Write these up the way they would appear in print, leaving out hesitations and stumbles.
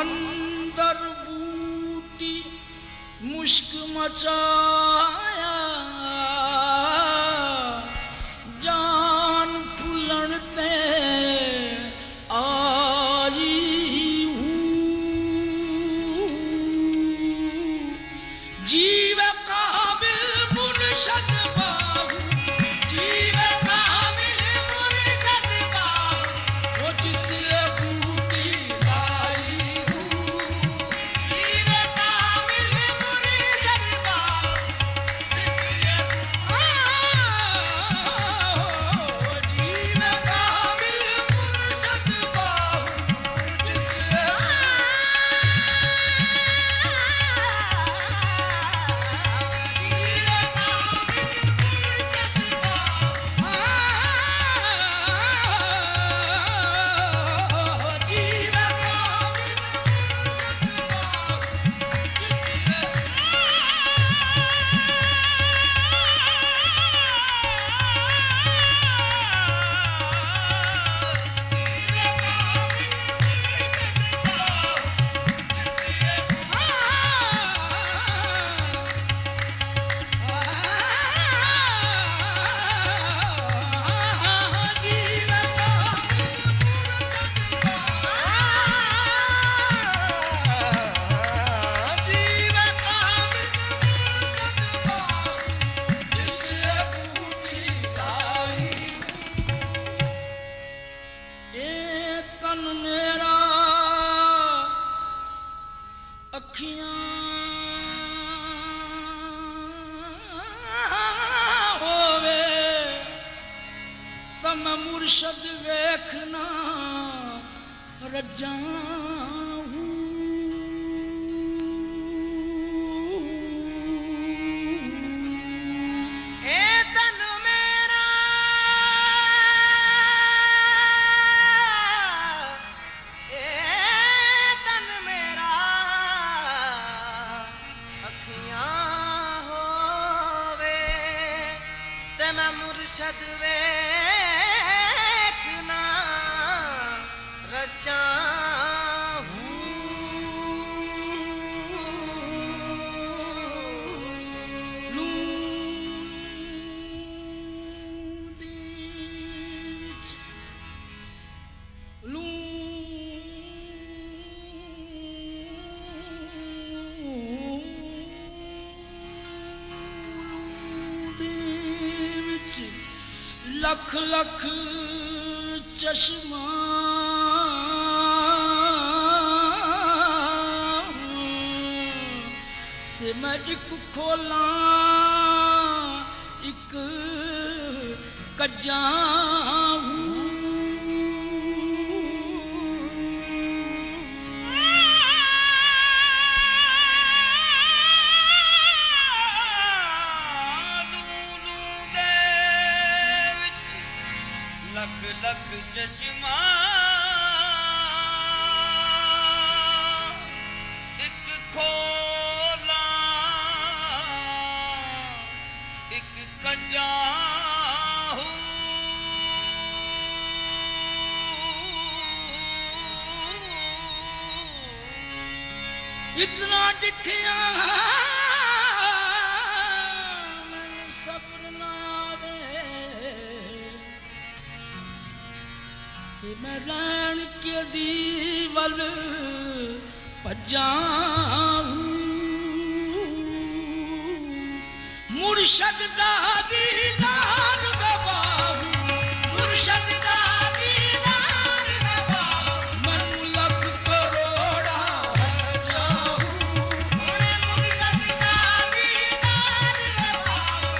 अंदर बूटी मुश्क मचाया जान फुलणते आई जीव काबिल मुर्शद बाहू जीव काबिल मुर्शद बाहू वो जिससे बूटी लाई हूँ जीव काबिल मुर्शद बाहू जिससे जीव काबिल मुर्शद बाहू जिससे मुर्शद वेखना रजा मुर्शद वेखना रजा लख लख चश्मा ते मैं एक खोला एक कज्जा लख चश्मा एक खोला एक कज्जा इतना डिठिया सब्र ना आवे मैं लैन के दीवल पजाऊं मुर्शद दा दीदार गवाऊं मुर्शद दा दीदार गवाऊं मनु लख करोड़ा जाऊं मुर्शद दा दीदार गवाऊं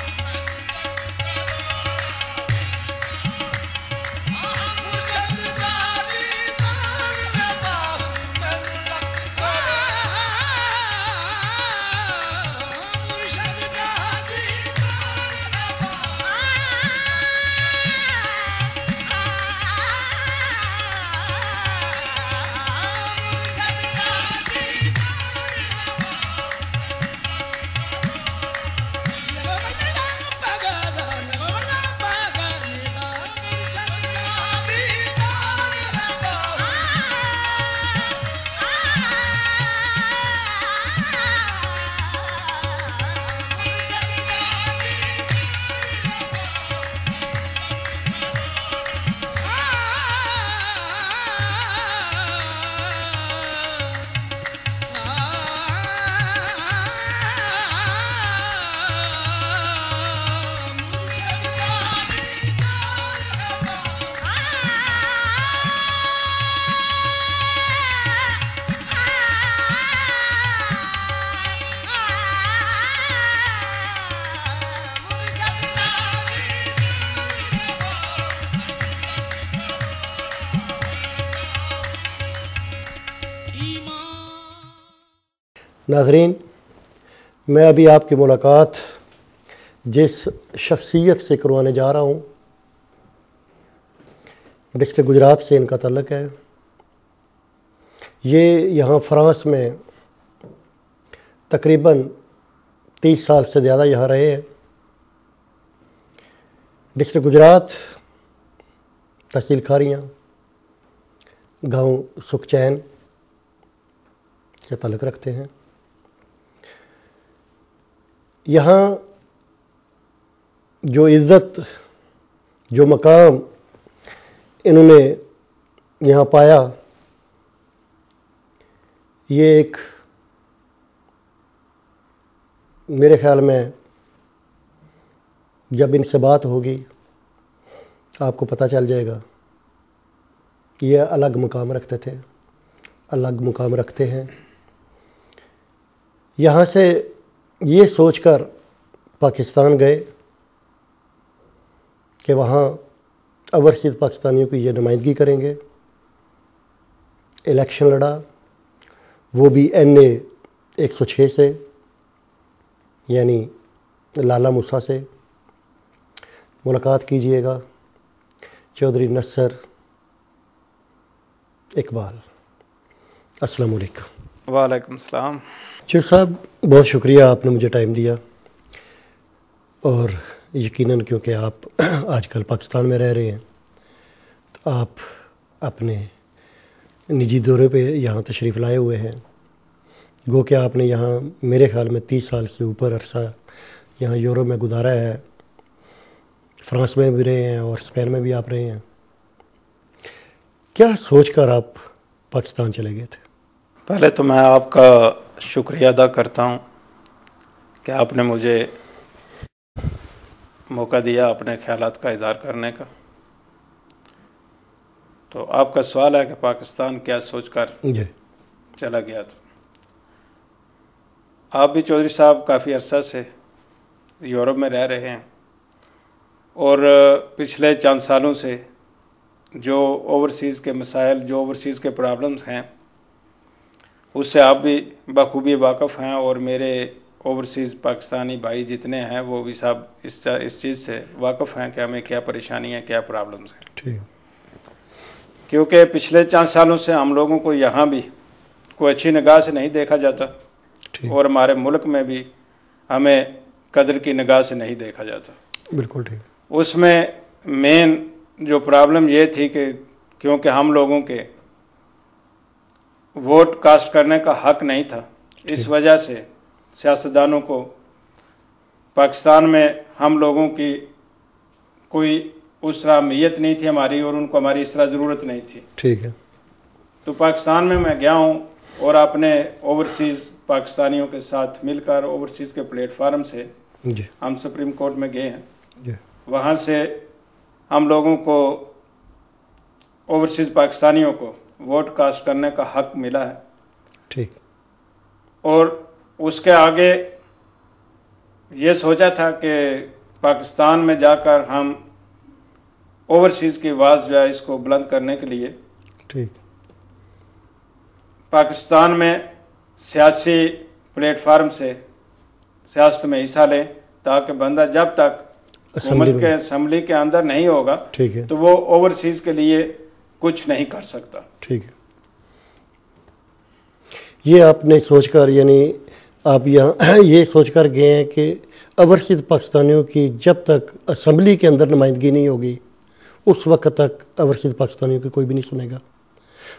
नाज़रीन, मैं अभी आपकी मुलाकात जिस शख्सियत से करवाने जा रहा हूँ, डिस्ट्रिक्ट गुजरात से इनका ताल्लुक़ है। ये यहाँ फ़्रांस में तकरीबन 30 साल से ज़्यादा यहाँ रहे हैं। डिस्ट्रिक्ट गुजरात, तहसील खारियाँ, गांव सुखचैन से ताल्लुक़ रखते हैं। यहाँ जो इज़्ज़त, जो मकाम इन्होंने यहाँ पाया, ये एक मेरे ख़्याल में जब इनसे बात होगी आपको पता चल जाएगा। ये अलग मुकाम रखते थे, अलग मुकाम रखते हैं। यहाँ से ये सोचकर पाकिस्तान गए कि वहाँ ओवरसीज़ पाकिस्तानियों की ये नुमाइंदगी करेंगे। इलेक्शन लड़ा, वो भी NA 106 से, यानी लाला मूसा से। मुलाकात कीजिएगा चौधरी नस्सर इकबाल। अस्सलाम वालेकुम। वालेकुम सलाम। चौधरी साहब, बहुत शुक्रिया आपने मुझे टाइम दिया, और यकीनन क्योंकि आप आजकल पाकिस्तान में रह रहे हैं तो आप अपने निजी दौरे पे यहाँ तशरीफ़ लाए हुए हैं। गो कि आपने यहाँ मेरे ख़्याल में 30 साल से ऊपर अरसा यहाँ यूरोप में गुजारा है। फ्रांस में भी रहे हैं और स्पेन में भी आप रहे हैं। क्या सोचकर आप पाकिस्तान चले गए थे? पहले तो मैं आपका शुक्रिया अदा करता हूँ कि आपने मुझे मौका दिया अपने ख़यालात का इज़हार करने का। तो आपका सवाल है कि पाकिस्तान क्या सोचकर जी चला गया था। आप भी चौधरी साहब काफ़ी अरसा से यूरोप में रह रहे हैं, और पिछले चंद सालों से जो ओवरसीज़ के मसाइल, जो ओवरसीज़ के प्रॉब्लम्स हैं, उससे आप भी बखूबी वाक़फ़ हैं, और मेरे ओवरसीज़ पाकिस्तानी भाई जितने हैं वो भी सब इस चीज़ से वाक़फ़ हैं कि हमें क्या परेशानी है, क्या प्रॉब्लम्स हैं। ठीक। क्योंकि पिछले चंद सालों से हम लोगों को यहाँ भी कोई अच्छी निगाह से नहीं देखा जाता, और हमारे मुल्क में भी हमें कदर की निगाह से नहीं देखा जाता। बिल्कुल ठीक। उसमें मेन जो प्रॉब्लम ये थी कि क्योंकि हम लोगों के वोट कास्ट करने का हक नहीं था, इस वजह से सियासतदानों को पाकिस्तान में हम लोगों की कोई उस तरह अहमियत नहीं थी हमारी, और उनको हमारी इस तरह ज़रूरत नहीं थी। ठीक है। तो पाकिस्तान में मैं गया हूँ, और अपने ओवरसीज़ पाकिस्तानियों के साथ मिलकर ओवरसीज़ के प्लेटफार्म से जी हम सुप्रीम कोर्ट में गए हैं। जी। वहाँ से हम लोगों को, ओवरसीज़ पाकिस्तानियों को वोट कास्ट करने का हक मिला है। ठीक। और उसके आगे ये सोचा था कि पाकिस्तान में जाकर हम ओवरसीज़ की आवाज़ जो है इसको बुलंद करने के लिए ठीक पाकिस्तान में सियासी प्लेटफार्म से सियासत में हिस्सा लें, ताकि बंदा जब तक हुकूमत के असम्बली के अंदर नहीं होगा, ठीक है, तो वो ओवरसीज़ के लिए कुछ नहीं कर सकता। ठीक है। ये आपने सोचकर, यानी आप यहाँ ये सोचकर गए हैं कि ओवरसीज़ पाकिस्तानियों की जब तक असम्बली के अंदर नुमाइंदगी नहीं होगी उस वक्त तक ओवरसीज़ पाकिस्तानियों की कोई भी नहीं सुनेगा।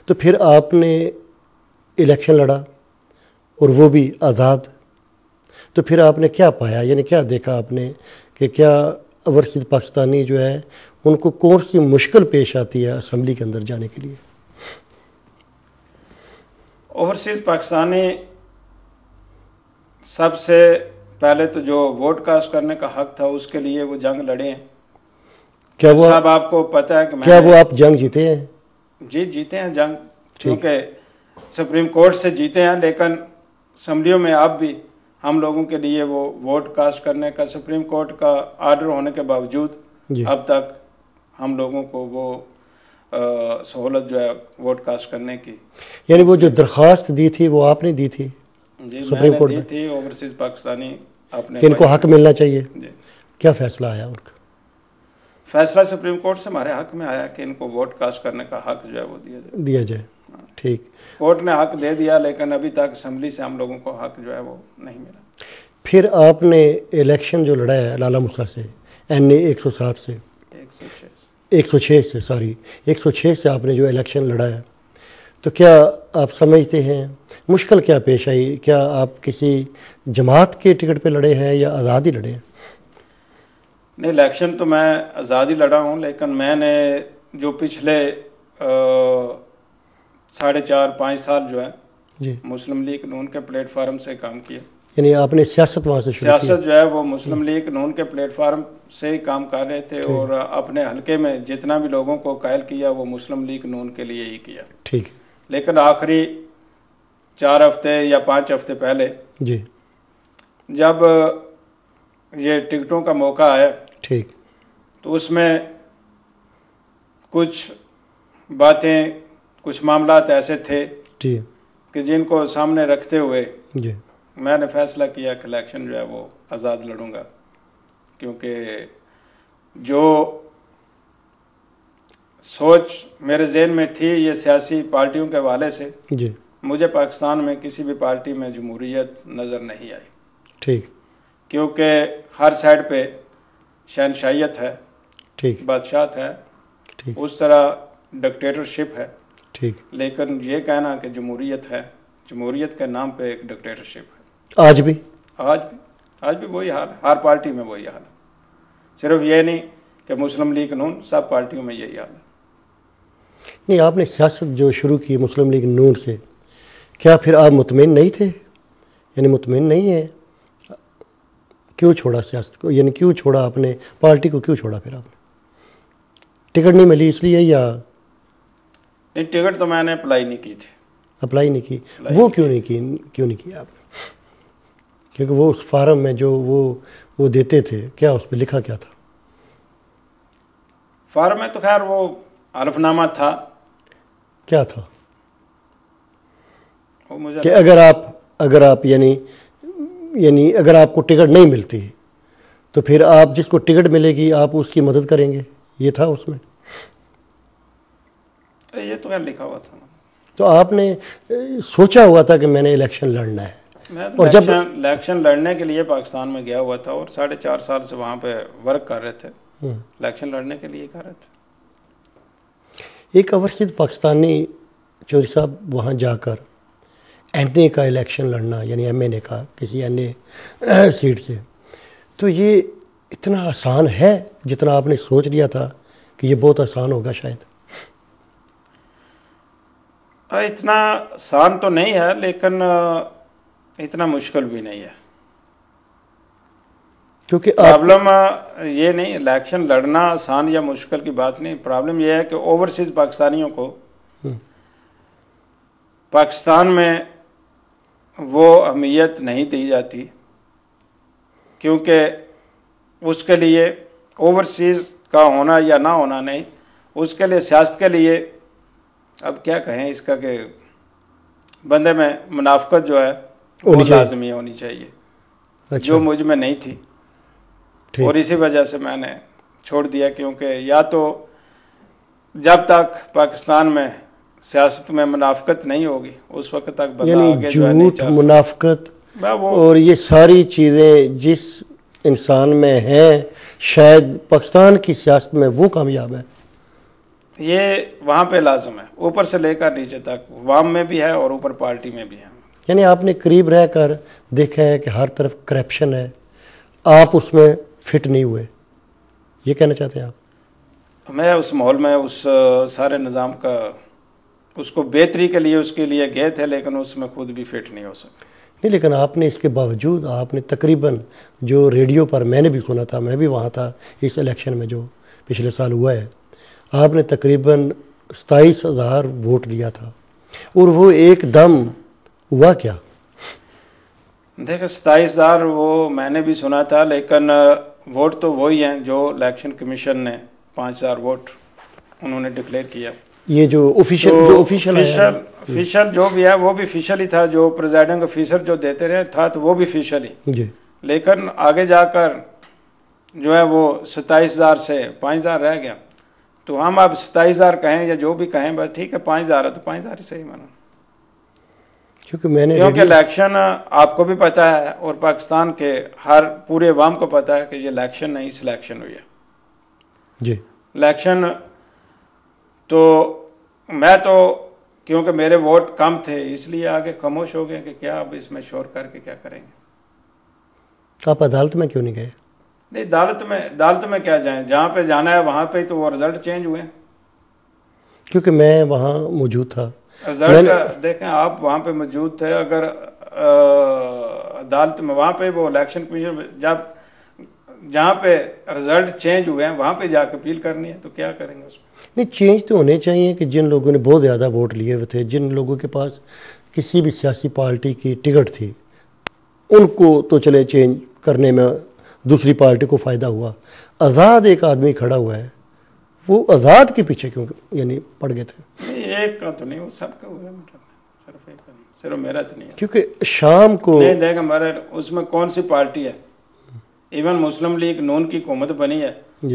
तो फिर आपने इलेक्शन लड़ा, और वो भी आज़ाद। तो फिर आपने क्या पाया, यानी क्या देखा आपने कि क्या ओवरसीज़ पाकिस्तानी जो है उनको कौन सी मुश्किल पेश आती है असम्बली के अंदर जाने के लिए? ओवरसीज़ पाकिस्तानी सबसे पहले तो जो वोट कास्ट करने का हक था उसके लिए वो जंग लड़े हैं। क्या वो सब आपको पता है कि क्या वो आप जंग जीते हैं? जीते हैं जंग, क्योंकि सुप्रीम कोर्ट से जीते हैं, लेकिन असम्बलियों में अब भी हम लोगों के लिए वो वोट कास्ट करने का सुप्रीम कोर्ट का आर्डर होने के बावजूद अब तक हम लोगों को वो सहूलत जो है वोट कास्ट करने की, यानी वो जो दरख्वास्त दी थी वो आपने दी थी? जी सुप्रीम मैंने कोर्ट दी में थी ओवरसीज पाकिस्तानी अपने कि इनको हक मिलना चाहिए। जी। क्या फैसला आया उनका? फैसला सुप्रीम कोर्ट से हमारे हक में आया कि इनको वोट कास्ट करने का हक जो है वो दिया जाए। ठीक। कोर्ट ने हक दे दिया, लेकिन अभी तक असेंबली से हम लोगों को हक जो है वो नहीं मिला। फिर आपने इलेक्शन जो लड़ा है लाला मूसा से, NA 107 से 106 से 106 से आपने जो इलेक्शन लड़ा है, तो क्या आप समझते हैं मुश्किल क्या पेश आई? क्या आप किसी जमात के टिकट पे लड़े हैं या आज़ाद ही लड़े हैं? नहीं, इलेक्शन तो मैं आज़ाद ही लड़ा हूँ, लेकिन मैंने जो पिछले 4.5-5 साल जो है जी मुस्लिम लीग नून के प्लेटफार्म से काम किया। यानी आपने सियासत वहाँ से शुरू की? सियासत जो है वो मुस्लिम लीग नून के प्लेटफार्म से ही काम कर रहे थे, और अपने हलके में जितना भी लोगों को कायल किया वो मुस्लिम लीग नून के लिए ही किया। ठीक है। लेकिन आखिरी 4 हफ्ते या 5 हफ्ते पहले जी जब ये टिकटों का मौका आया, ठीक, तो उसमें कुछ बातें, कुछ मामलात ऐसे थे जी कि जिनको सामने रखते हुए जी मैंने फैसला किया कि इलेक्शन जो है वो आज़ाद लड़ूंगा, क्योंकि जो सोच मेरे जहन में थी ये सियासी पार्टियों के हवाले से, जी मुझे पाकिस्तान में किसी भी पार्टी में जमहूरियत नज़र नहीं आई। ठीक क्योंकि हर साइड पे शहनशाहियत है, ठीक बादशाहत है, ठीक उस तरह डिक्टेटरशिप है। ठीक। लेकिन ये कहना कि जमहूरियत है, जमहूरियत के नाम पे एक डिक्टेटरशिप है। आज भी आज भी वही हाल है, हर पार्टी में वही हाल है। सिर्फ ये नहीं कि मुस्लिम लीग नून, सब पार्टियों में यही हाल है। नहीं, आपने सियासत जो शुरू की मुस्लिम लीग नून से, क्या फिर आप मुतमईन नहीं थे? यानी मुतमईन नहीं है, क्यों छोड़ा सियासत को? यानी क्यों छोड़ा आपने पार्टी को? क्यों छोड़ा फिर आपने? टिकट नहीं मिली इसलिए या? नहीं, टिकट तो मैंने अप्लाई नहीं की थी। अप्लाई नहीं की? वो क्यों नहीं किया आपने? क्योंकि वो उस फार्म में जो वो देते थे, क्या उस पर लिखा क्या था? फार्म में तो खैर वो हलफनामा था। क्या था? वो मुझे कि अगर आप यानी अगर आपको टिकट नहीं मिलती तो फिर आप जिसको टिकट मिलेगी आप उसकी मदद करेंगे, ये था उसमें? ये तो खैर लिखा हुआ था। तो आपने सोचा हुआ था कि मैंने इलेक्शन लड़ना है? मैं तो इलेक्शन लड़ने के लिए पाकिस्तान में गया हुआ था और 4.5 साल से वहाँ पे वर्क कर रहे थे। इलेक्शन लड़ने के लिए कर रहे थे। एक अवरसिद पाकिस्तानी चौधरी साहब वहाँ जाकर NA का इलेक्शन लड़ना, यानी MNA का किसी NA सीट से, तो ये इतना आसान है जितना आपने सोच लिया था कि ये बहुत आसान होगा? शायद इतना आसान तो नहीं है, लेकिन इतना मुश्किल भी नहीं है। क्योंकि प्रॉब्लम ये नहीं, इलेक्शन लड़ना आसान या मुश्किल की बात नहीं। प्रॉब्लम ये है कि ओवरसीज पाकिस्तानियों को पाकिस्तान में वो अहमियत नहीं दी जाती, क्योंकि उसके लिए ओवरसीज का होना या ना होना नहीं, उसके लिए सियासत के लिए अब क्या कहें इसका कि बंदे में मुनाफकत जो है वो लाजमी होनी चाहिए। अच्छा। जो मुझ में नहीं थी, और इसी वजह से मैंने छोड़ दिया, क्योंकि या तो जब तक पाकिस्तान में सियासत में मुनाफकत नहीं होगी उस वक्त तक बंदा आगे जो है नहीं चल सकता। मुनाफकत और ये सारी चीज़ें जिस इंसान में हैं, शायद पाकिस्तान की सियासत में वो कामयाब है। ये वहाँ पे लाजम है, ऊपर से लेकर नीचे तक, वाम में भी है और ऊपर पार्टी में भी है। यानी आपने करीब रहकर देखा है कि हर तरफ करप्शन है, आप उसमें फिट नहीं हुए, ये कहना चाहते हैं आप? मैं उस माहौल में, उस सारे निज़ाम का, उसको बेहतरी के लिए उसके लिए गए थे, लेकिन उसमें खुद भी फिट नहीं हो सके। नहीं, लेकिन आपने इसके बावजूद आपने तकरीबन, जो रेडियो पर मैंने भी सुना था, मैं भी वहाँ था इस इलेक्शन में जो पिछले साल हुआ है, आपने तकरीबन 27,000 वोट लिया था, और वो एकदम हुआ क्या? देखो 27,000 वो मैंने भी सुना था, लेकिन वोट तो वही हैं जो इलेक्शन कमीशन ने 5,000 वोट उन्होंने डिक्लेयर किया। ये जो ऑफिशियल जो भी है वो भी ऑफिशियल ही था, जो प्रेसिडेंट ऑफिसर जो देते रहे था तो वो भी ऑफिशियल ही। जी। लेकिन आगे जाकर जो है वो 27,000 से 5,000 रह गया। तो हम अब 27,000 कहें या जो भी कहें, बस ठीक है 5,000 है तो 5,000 ही सही मानो। क्योंकि इलेक्शन आपको भी पता है और पाकिस्तान के हर पूरे अवाम को पता है कि ये इलेक्शन नहीं सिलेक्शन हुई है जी। इलेक्शन तो मैं तो क्योंकि मेरे वोट कम थे इसलिए आगे खामोश हो गए कि क्या अब इसमें शोर करके क्या करेंगे। आप अदालत में क्यों नहीं गए? नहीं, अदालत में क्या जाएं, जहाँ पे जाना है वहाँ पे तो वो रिजल्ट चेंज हुए। क्योंकि मैं वहाँ मौजूद था। रिजल्ट देखें, आप वहाँ पे मौजूद थे, अगर अदालत में वहाँ पे वो इलेक्शन कमीशन जब जहाँ पे रिजल्ट चेंज हुए हैं वहाँ पे जाकर अपील करनी है तो क्या करेंगे उसमें? नहीं, चेंज तो होने चाहिए कि जिन लोगों ने बहुत ज़्यादा वोट लिए हुए थे, जिन लोगों के पास किसी भी सियासी पार्टी की टिकट थी, उनको तो चले चेंज करने में दूसरी पार्टी को फ़ायदा हुआ। आज़ाद एक आदमी खड़ा हुआ है, वो आज़ाद के पीछे क्यों यानी पड़ गए थे? एक का तो नहीं, वो सबका हुआ, सिर्फ एक का नहीं, सिर्फ मेरा तो नहीं है। क्योंकि शाम को नहीं देगा हमारे उसमें कौन सी पार्टी है, इवन मुस्लिम लीग नून की हुकूमत बनी है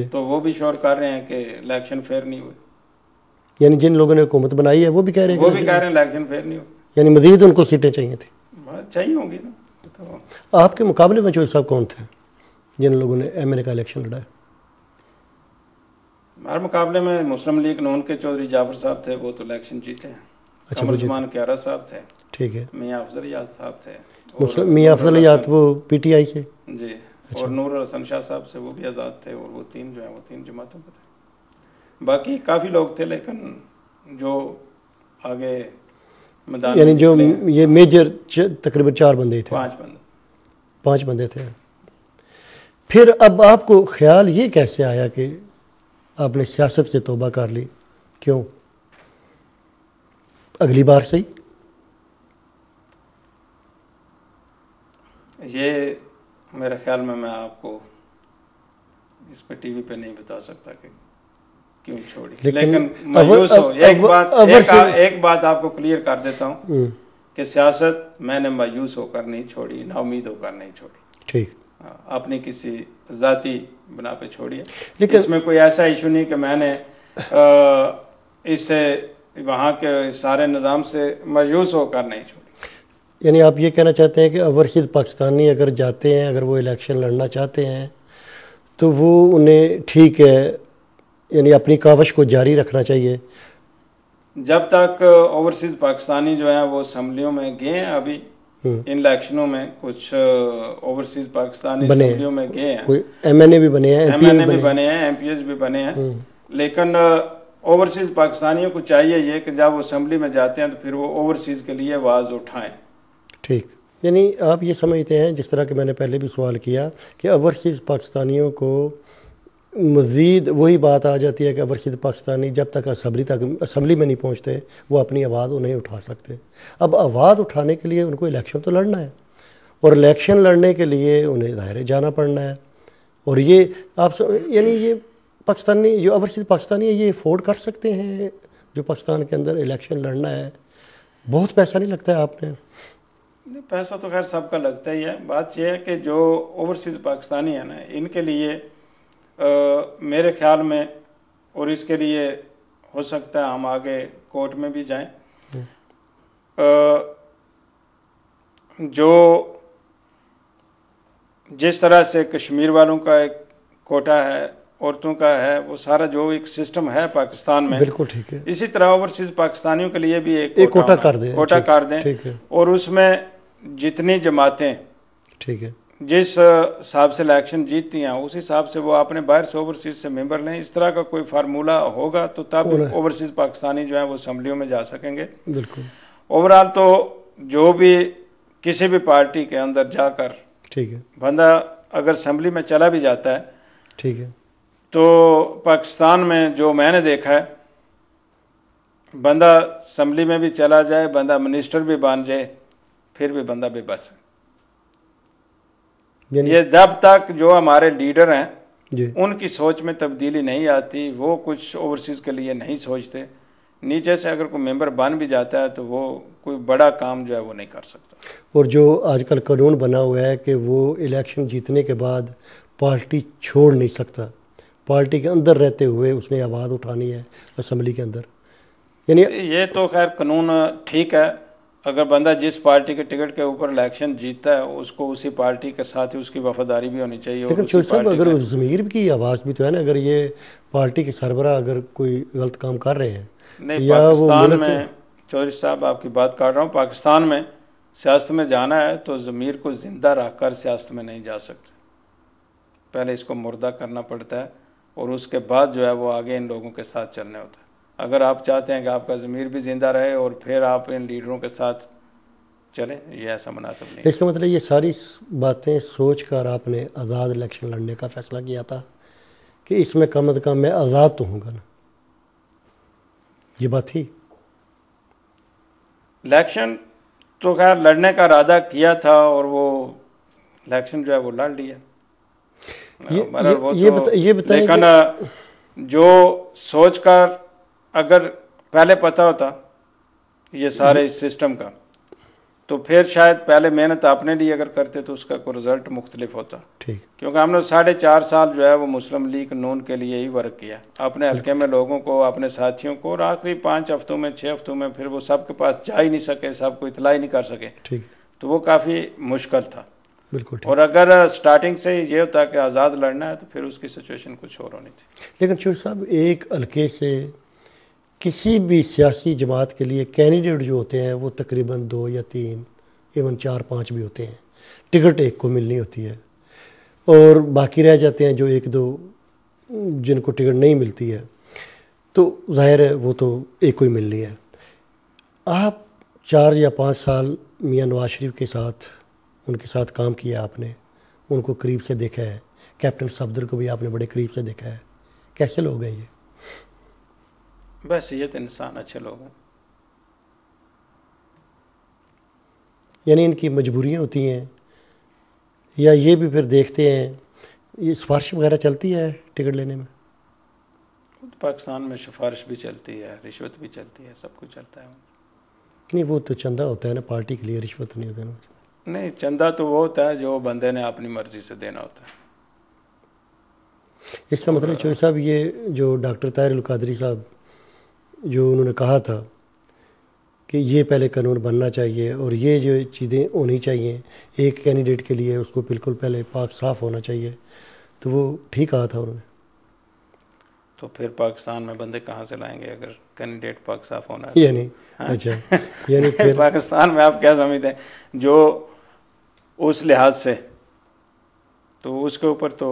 तो वो भी शोर कर रहे हैं कि इलेक्शन फेयर नहीं हुए। यानी जिन लोगों ने हुकूमत बनाई है वो भी कह रहे हैं इलेक्शन फेयर नहीं हुए, यानी मजीद उनको सीटें चाहिए थी। चाहिए होंगी ना। तो आपके मुकाबले में जो साहब कौन थे जिन लोगों ने MNA का इलेक्शन लड़ा है? हमारे मुकाबले में मुस्लिम लीग नून के चौधरी जाफर साहब थे, वो तो इलेक्शन जीते हैं। अच्छा, कमल क्यारा साहब थे, ठीक है। मियाँ अफजल याद साहब थे, मुस्लिम मियाँ अफजल याद वो PTI से जी। अच्छा। और नूर हसन शाह साहब से वो भी आज़ाद थे, और वो तीन जो है वो 3 जमातों पे थे। बाकी काफ़ी लोग थे लेकिन जो आगे मैदान यानी जो ये मेजर तकरीबन 4 बंदे थे, 5 बंदे थे। फिर अब आपको ख्याल ये कैसे आया कि आपने सियासत से तौबा कर ली? क्यों? अगली बार सही? ये मेरे ख्याल में मैं आपको इस पे टीवी पे नहीं बता सकता कि क्यों छोड़ी, लेकिन मायूस हो। एक बात आपको क्लियर कर देता हूँ कि सियासत मैंने मायूस होकर नहीं छोड़ी, नाउमीद होकर नहीं छोड़ी। ठीक, अपनी किसी जाती बना पे छोड़ी है, लेकिन इसमें कोई ऐसा इशू नहीं कि मैंने इससे वहाँ के सारे निज़ाम से मायूस होकर नहीं छोड़ी। यानी आप ये कहना चाहते हैं कि अवर रशीद पाकिस्तानी अगर जाते हैं, अगर वो इलेक्शन लड़ना चाहते हैं तो वो उन्हें ठीक है, यानी अपनी कावश को जारी रखना चाहिए जब तक ओवरसीज पाकिस्तानी जो है वो असम्बलियों में गए हैं। अभी इन इलेक्शनों में कुछ ओवरसीज पाकिस्तानी असम्बलियों में गए हैं, कोई MNA भी बने हैं, MNA भी बने हैं, MPs भी बने हैं। लेकिन ओवरसीज पाकिस्तानियों को चाहिए ये कि जब वो असम्बली में जाते हैं तो फिर वो ओवरसीज के लिए आवाज़ उठाएं। ठीक, यानी आप ये समझते हैं, जिस तरह के मैंने पहले भी सवाल किया, कि ओवरसीज पाकिस्तानियों को मज़ीद वही बात आ जाती है कि ओवरसीज पाकिस्तानी जब तक असम्बली में नहीं पहुंचते वो अपनी आवाज़ नहीं उठा सकते। अब आवाज़ उठाने के लिए उनको इलेक्शन तो लड़ना है, और इलेक्शन लड़ने के लिए उन्हें दायरे जाना पड़ना है। और ये आप यानी ये पाकिस्तानी जो ओवरसीज पाकिस्तानी है ये अफोर्ड कर सकते हैं जो पाकिस्तान के अंदर इलेक्शन लड़ना है? बहुत पैसा नहीं लगता है आपने? नहीं, पैसा तो खैर सबका लगता ही है। बात यह है कि जो ओवरसीज पाकिस्तानी है ना, इनके लिए मेरे ख्याल में, और इसके लिए हो सकता है हम आगे कोर्ट में भी जाएं, जो जिस तरह से कश्मीर वालों का एक कोटा है, औरतों का है, वो सारा जो एक सिस्टम है पाकिस्तान में, बिल्कुल ठीक है, इसी तरह ओवरसीज पाकिस्तानियों के लिए भी एक कोटा कर दें, और उसमें जितनी जमातें ठीक है जिस हिसाब से इलेक्शन जीतती हैं उस हिसाब से वो अपने बाहर से ओवरसीज से मेंबर लें। इस तरह का कोई फार्मूला होगा तो तब ओवरसीज पाकिस्तानी जो है वो असम्बलियों में जा सकेंगे। बिल्कुल। ओवरऑल तो जो भी किसी भी पार्टी के अंदर जाकर, ठीक है, बंदा अगर असम्बली में चला भी जाता है, ठीक है, तो पाकिस्तान में जो मैंने देखा है, बंदा असम्बली में भी चला जाए, बंदा मिनिस्टर भी बन जाए, फिर भी बंदा बेबस है। ये जब तक जो हमारे लीडर हैं उनकी सोच में तब्दीली नहीं आती, वो कुछ ओवरसीज के लिए नहीं सोचते, नीचे से अगर कोई मेंबर बन भी जाता है तो वो कोई बड़ा काम जो है वो नहीं कर सकता। और जो आजकल कानून बना हुआ है कि वो इलेक्शन जीतने के बाद पार्टी छोड़ नहीं सकता, पार्टी के अंदर रहते हुए उसने आवाज़ उठानी है असम्बली के अंदर। यानी ये तो खैर कानून ठीक है, अगर बंदा जिस पार्टी के टिकट के ऊपर इलेक्शन जीतता है उसको उसी पार्टी के साथ ही उसकी वफादारी भी होनी चाहिए। और लेकिन उसी चौधरी साहब पार्टी अगर का- उस ज़मीर की आवाज़ भी तो है ना, अगर ये पार्टी के सरबराह अगर कोई गलत काम कर रहे हैं नहीं, या वो पाकिस्तान मुल्क में चौधरी साहब आपकी बात काट रहा हूँ, पाकिस्तान में सियासत में जाना है तो ज़मीर को ज़िंदा रखकर सियासत में नहीं जा सकते, पहले इसको मुर्दा करना पड़ता है और उसके बाद जो है वो आगे इन लोगों के साथ चलने होता है। अगर आप चाहते हैं कि आपका ज़मीर भी ज़िंदा रहे और फिर आप इन लीडरों के साथ चलें, ये ऐसा मुनासिब नहीं। इसका मतलब ये सारी बातें सोच कर आपने आज़ाद इलेक्शन लड़ने का फैसला किया था कि इसमें कम से कम मैं आज़ाद तो हूँगा ना, ये बात थी। इलेक्शन तो खैर लड़ने का इरादा किया था और वो इलेक्शन जो है वो लड़ लिया। मगर वो तो- ये बताएं लेकिन जो सोच कर अगर पहले पता होता ये सारे इस सिस्टम का तो फिर शायद पहले मेहनत अपने लिए अगर करते तो उसका कोई रिजल्ट मुख्तलिफ होता। ठीक, क्योंकि हमने 4.5 साल जो है वो मुस्लिम लीग नून के लिए ही वर्क किया, अपने हल्के में लोगों को, अपने साथियों को, और आखिरी 5 हफ्तों में 6 हफ्तों में फिर वो सबके पास जा ही नहीं सके, सबको इतला ही नहीं कर सके, ठीक है, तो वो काफ़ी मुश्किल था। बिल्कुल ठीक। और अगर स्टार्टिंग से ही ये होता कि आज़ाद लड़ना है तो फिर उसकी सिचुएशन कुछ और होनी थी। लेकिन चौधरी साहब एक हल्के से किसी भी सियासी जमात के लिए कैंडिडेट जो होते हैं वो तकरीबन 2 या 3 इवन 4-5 भी होते हैं, टिकट एक को मिलनी होती है और बाकी रह जाते हैं जो 1-2 जिनको टिकट नहीं मिलती है, तो जाहिर है वो तो एक को ही मिलनी है। आप 4 या 5 साल मियां नवाज शरीफ के साथ उनके साथ काम किया आपने, उनको करीब से देखा है, कैप्टन सफदर को भी आपने बड़े करीब से देखा है, कैसे लोग हैं ये? बस ये तो इंसान अच्छे लोग हैं। यानी इनकी मजबूरियाँ होती हैं या ये भी फिर देखते हैं, ये सिफारिश वगैरह चलती है टिकट लेने में? खुद पाकिस्तान में सिफारिश भी चलती है, रिश्वत भी चलती है, सब कुछ चलता है। नहीं, वो तो चंदा होता है ना, पार्टी के लिए रिश्वत नहीं होता ना। नहीं, चंदा तो वो होता है जो बंदे ने अपनी मर्जी से देना होता है। इसका मतलब चौधरी साहब ये जो डॉक्टर ताहिर अल कादरी साहब जो उन्होंने कहा था कि ये पहले कानून बनना चाहिए और ये जो चीज़ें होनी चाहिए एक कैंडिडेट के लिए, उसको बिल्कुल पहले पाक साफ़ होना चाहिए, तो वो ठीक कहा था उन्होंने। तो फिर पाकिस्तान में बंदे कहाँ से लाएंगे अगर कैंडिडेट पाक साफ होना है? यानी अच्छा, यानी फिर पाकिस्तान में आप क्या समझते हैं जो उस लिहाज से, तो उसके ऊपर तो